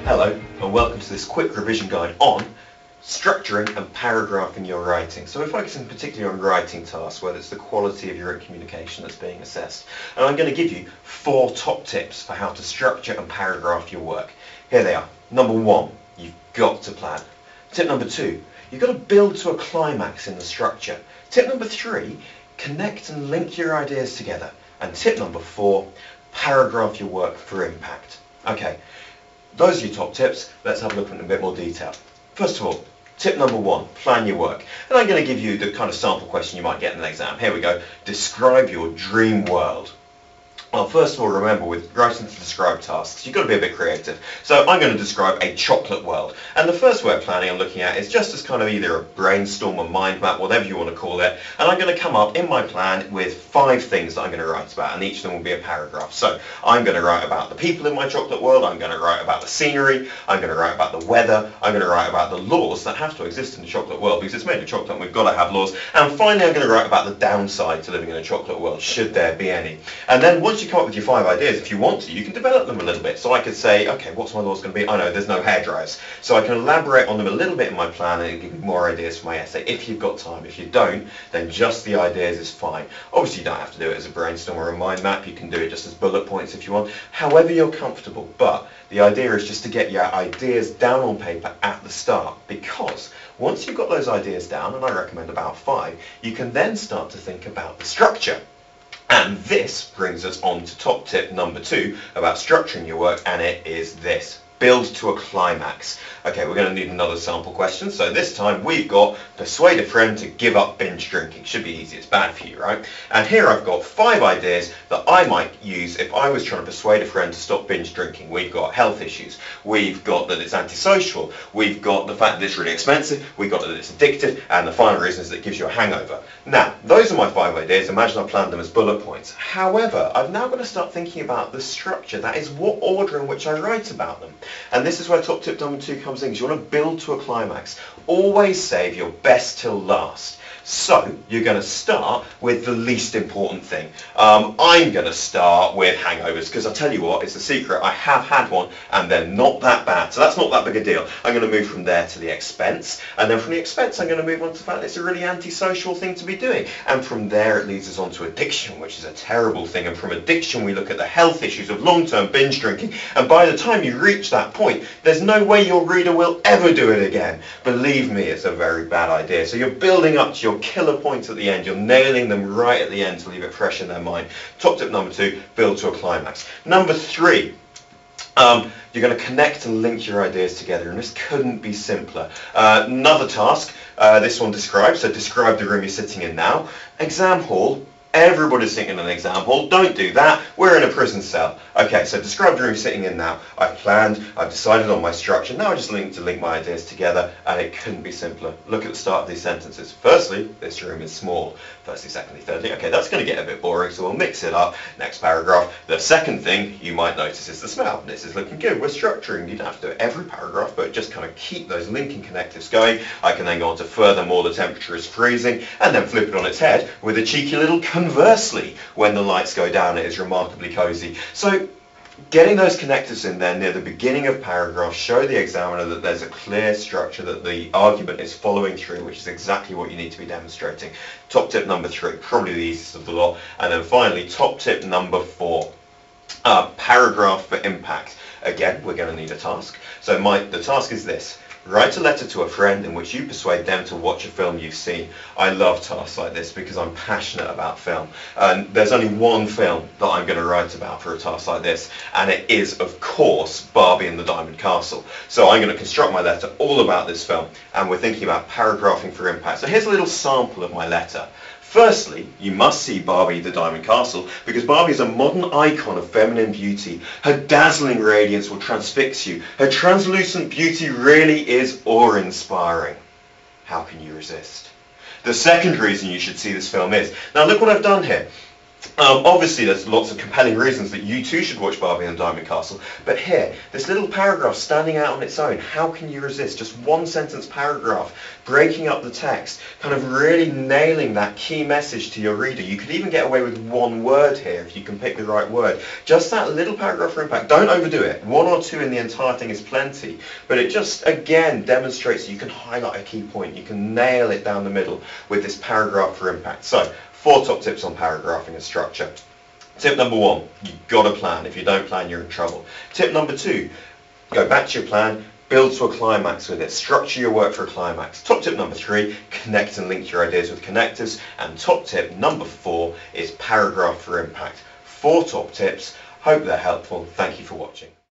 Hello and welcome to this quick revision guide on structuring and paragraphing your writing. So we're focusing particularly on writing tasks, whether it's the quality of your written communication that's being assessed. And I'm going to give you 4 top tips for how to structure and paragraph your work. Here they are. Number 1, you've got to plan. Tip number 2, you've got to build to a climax in the structure. Tip number 3, connect and link your ideas together. And tip number 4, paragraph your work for impact. Okay. Those are your top tips. Let's have a look at them in a bit more detail. First of all, tip number 1, plan your work. And I'm going to give you the kind of sample question you might get in an exam. Here we go. Describe your dream world. Well, first of all, remember, with writing to describe tasks, you've got to be a bit creative. So I'm going to describe a chocolate world. And the first way of planning I'm looking at is just as kind of either a brainstorm, a mind map, whatever you want to call it. And I'm going to come up in my plan with 5 things that I'm going to write about, and each of them will be a paragraph. So I'm going to write about the people in my chocolate world, I'm going to write about the scenery, I'm going to write about the weather, I'm going to write about the laws that have to exist in the chocolate world, because it's made of chocolate and we've got to have laws. And finally, I'm going to write about the downside to living in a chocolate world, should there be any. And then once you come up with your 5 ideas, if you want to, you can develop them a little bit. So I could say, okay, what's my laws going to be? I know there's no hairdryers. So I can elaborate on them a little bit in my plan and give you more ideas for my essay if you've got time. If you don't, then just the ideas is fine. Obviously, you don't have to do it as a brainstorm or a mind map. You can do it just as bullet points if you want, however you're comfortable. But the idea is just to get your ideas down on paper at the start, because once you've got those ideas down, and I recommend about 5, you can then start to think about the structure. And this brings us on to top tip number 2 about structuring your work, and it is this. Build to a climax. Okay, we're going to need another sample question. So this time we've got persuade a friend to give up binge drinking. Should be easy, it's bad for you, right? And here I've got 5 ideas that I might use if I was trying to persuade a friend to stop binge drinking. We've got health issues. We've got that it's antisocial. We've got the fact that it's really expensive. We've got that it's addictive. And the final reason is that it gives you a hangover. Now, those are my 5 ideas. Imagine I planned them as bullet points. However, I've now got to start thinking about the structure. That is, what order in which I write about them. And this is where top tip number 2 comes in, because you want to build to a climax. Always save your best till last. So you're going to start with the least important thing. I'm going to start with hangovers, because I tell you what, it's a secret. I have had one and they're not that bad. So that's not that big a deal. I'm going to move from there to the expense. And then from the expense, I'm going to move on to the fact that it's a really antisocial thing to be doing. And from there, it leads us on to addiction, which is a terrible thing. And from addiction, we look at the health issues of long-term binge drinking. And by the time you reach that point, there's no way your reader will ever do it again. Believe me, it's a very bad idea. So you're building up to your killer points at the end. You're nailing them right at the end to leave it fresh in their mind. Top tip number 2, build to a climax. Number 3, you're going to connect and link your ideas together, and this couldn't be simpler. Another task, this one describes, so describe the room you're sitting in now. Exam hall. Everybody's sitting in an exam hall. Don't do that. We're in a prison cell. Okay, so describe the room you're sitting in now. I've planned, I've decided on my structure. Now I just link my ideas together, and it couldn't be simpler. Look at the start of these sentences. Firstly, this room is small. Firstly, secondly, thirdly. Okay, that's going to get a bit boring, so we'll mix it up. Next paragraph. The second thing you might notice is the smell. This is looking good. We're structuring. You don't have to do it every paragraph, but just kind of keep those linking connectives going. I can then go on to furthermore, the temperature is freezing, and then flip it on its head with a cheeky little conversely. When the lights go down, it is remarkably cozy. So getting those connectors in there near the beginning of paragraphs show the examiner that there's a clear structure, that the argument is following through, which is exactly what you need to be demonstrating. Top tip number 3, probably the easiest of the lot. And then finally, top tip number 4, paragraph for impact. Again, we're going to need a task. So the task is this. Write a letter to a friend in which you persuade them to watch a film you've seen. I love tasks like this because I'm passionate about film. And there's only one film that I'm going to write about for a task like this, and it is, of course, Barbie and the Diamond Castle. So I'm going to construct my letter all about this film, and we're thinking about paragraphing for impact. So here's a little sample of my letter. Firstly, you must see Barbie the Diamond Castle, because Barbie is a modern icon of feminine beauty. Her dazzling radiance will transfix you. Her translucent beauty really is awe-inspiring. How can you resist? The second reason you should see this film is, now look what I've done here. Obviously, there's lots of compelling reasons that you too should watch Barbie and the Diamond Castle, but here, this little paragraph standing out on its own, how can you resist? Just one sentence paragraph, breaking up the text, kind of really nailing that key message to your reader. You could even get away with one word here if you can pick the right word. Just that little paragraph for impact. Don't overdo it. One or two in the entire thing is plenty, but it just, again, demonstrates that you can highlight a key point. You can nail it down the middle with this paragraph for impact. So, 4 top tips on paragraphing and structure. Tip number 1, you've got to plan. If you don't plan, you're in trouble. Tip number 2, go back to your plan, build to a climax with it. Structure your work for a climax. Top tip number 3, connect and link your ideas with connectors. And top tip number 4 is paragraph for impact. 4 top tips. Hope they're helpful. Thank you for watching.